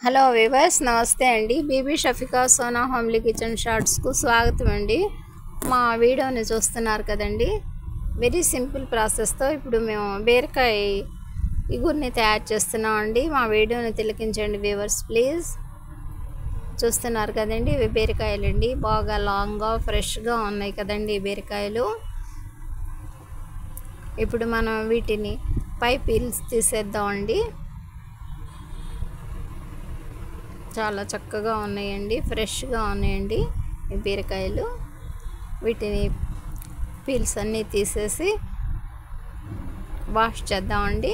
Hello viewers, నమస్తే అండి. Bibi Shafika Sona homely kitchen షార్ట్స్కు స్వాగతం అండి. మా వీడియోని చూస్తున్నారు కదండి. వెరీ సింపుల్ ప్రాసెస్తో ఇప్పుడు మేము బీరకాయ ఇగురిని తయారు చేస్తున్నాం అండి. మా వీడియోని తిలకించండి వివర్స్ ప్లీజ్. చూస్తున్నారు కదండి, ఇవి బీరకాయలండి. బాగా లాంగ్గా ఫ్రెష్గా ఉన్నాయి కదండి బీరకాయలు. ఇప్పుడు మనం వీటిని పై పీల్స్ తీసేద్దామండి. చాలా చక్కగా ఉన్నాయండి, ఫ్రెష్గా ఉన్నాయండి ఈ బీరకాయలు. వీటిని పీల్స్ అన్నీ తీసేసి వాష్ చేద్దామండి.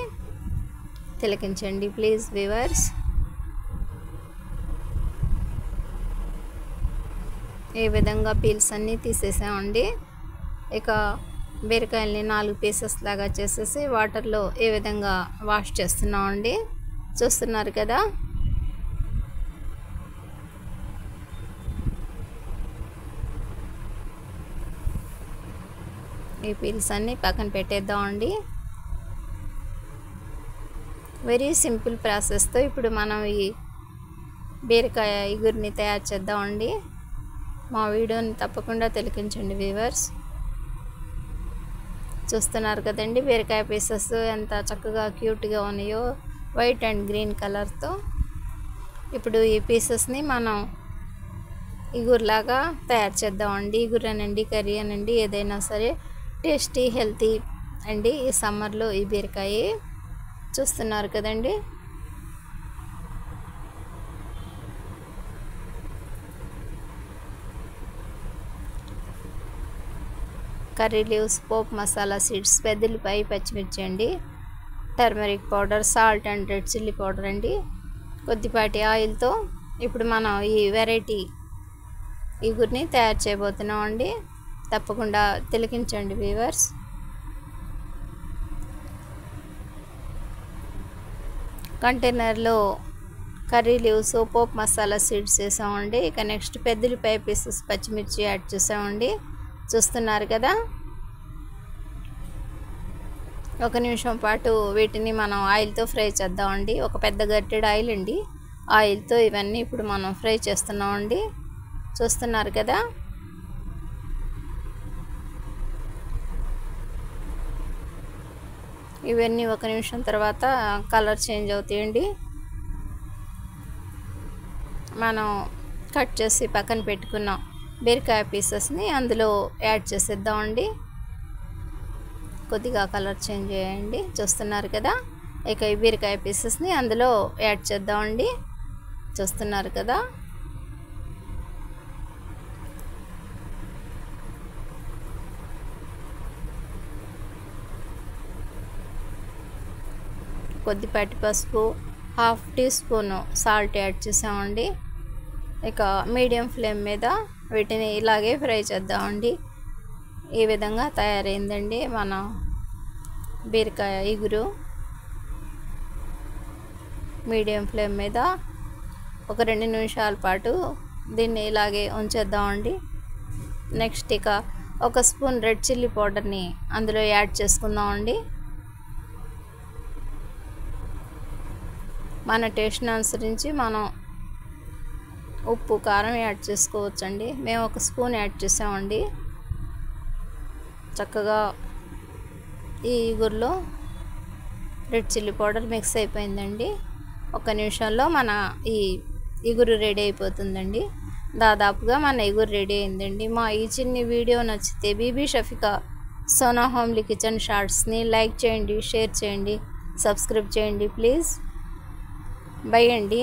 తిలకించండి ప్లీజ్ వ్యూవర్స్. ఈ విధంగా పీల్స్ అన్నీ తీసేసామండి. ఇక బీరకాయల్ని 4 పీసెస్ లాగా చేసేసి వాటర్లో ఈ విధంగా వాష్ చేస్తున్నామండి. చూస్తున్నారు కదా. ఈ పీల్స్ అన్నీ పక్కన పెట్టేద్దామండి. వెరీ సింపుల్ ప్రాసెస్తో ఇప్పుడు మనం ఈ బీరకాయ ఇగురిని తయారు చేద్దామండి. మా వీడియోని తప్పకుండా తిలకించండి వ్యూవర్స్. చూస్తున్నారు కదండి, బీరకాయ పీసెస్ ఎంత చక్కగా క్యూట్గా ఉన్నాయో, వైట్ అండ్ గ్రీన్ కలర్తో. ఇప్పుడు ఈ పీసెస్ని మనం ఇగురులాగా తయారు చేద్దామండి. ఇగురు అనండి, కర్రీ అనండి, ఏదైనా సరే టేస్టీ హెల్తీ అండి ఈ సమ్మర్లో ఈ బీరకాయ. చూస్తున్నారు కదండి. కర్రీ లీవ్స్, పోప్ మసాలా సీడ్స్, పెద్దలిపాయ, పచ్చిమిర్చి అండి, turmeric powder, salt and red chilli powder అండి, కొద్దిపాటి ఆయిల్తో ఇప్పుడు మనం ఈ వెరైటీ ఇగురిని తయారు చేయబోతున్నాం అండి. తప్పకుండా తిలకించండి వ్యూవర్స్. కంటైనర్లో కర్రీ లీవ్స్, పోప్ మసాలా సీడ్స్ వేసామండి. ఇక నెక్స్ట్ పెద్దలిపాయ పీసెస్, పచ్చిమిర్చి యాడ్ చేసామండి. చూస్తున్నారు కదా. 1 నిమిషం పాటు వీటిని మనం ఆయిల్తో ఫ్రై చేద్దామండి. ఒక పెద్ద గరిటెడు ఆయిల్ అండి. ఆయిల్తో ఇవన్నీ ఇప్పుడు మనం ఫ్రై చేస్తున్నామండి. చూస్తున్నారు కదా. ఇవన్నీ 1 నిమిషం తర్వాత కలర్ చేంజ్ అవుతాయండి. మనం కట్ చేసి పక్కన పెట్టుకున్న బీరకాయ పీసెస్ని అందులో యాడ్ చేసేద్దామండి. కొద్దిగా కలర్ చేంజ్ చేయండి. చూస్తున్నారు కదా. ఇక ఈ బీరకాయ పీసెస్ని అందులో యాడ్ చేద్దామండి. చూస్తున్నారు కదా. కొద్దిపాటి పసుపు, 1/2 టీ స్పూను సాల్ట్ యాడ్ చేసామండి. ఇక మీడియం ఫ్లేమ్ మీద వీటిని ఇలాగే ఫ్రై చేద్దామండి. ఈ విధంగా తయారైందండి మన బీరకాయ ఇగురు. మీడియం ఫ్లేమ్ మీద ఒక 2 నిమిషాల పాటు దీన్ని ఇలాగే ఉంచేద్దామండి. నెక్స్ట్ ఇక 1 స్పూన్ రెడ్ చిల్లీ పౌడర్ని అందులో యాడ్ చేసుకుందామండి. మన టేస్ట్ని అనుసరించి మనం ఉప్పు, కారం యాడ్ చేసుకోవచ్చండి. మేము 1 స్పూన్ యాడ్ చేసామండి. చక్కగా ఈ ఇగురులో రెడ్ చిల్లీ పౌడర్ మిక్స్ అయిపోయిందండి. 1 నిమిషంలో మన ఈ ఇగురు రెడీ అయిపోతుందండి. దాదాపుగా మన ఇగురు రెడీ అయిందండి. మా ఈ చిన్ని వీడియో నచ్చితే బీబీ షఫికా సోనా హోమ్లీ కిచెన్ షార్ట్స్ని లైక్ చేయండి, షేర్ చేయండి, సబ్స్క్రైబ్ చేయండి ప్లీజ్. బై అండి.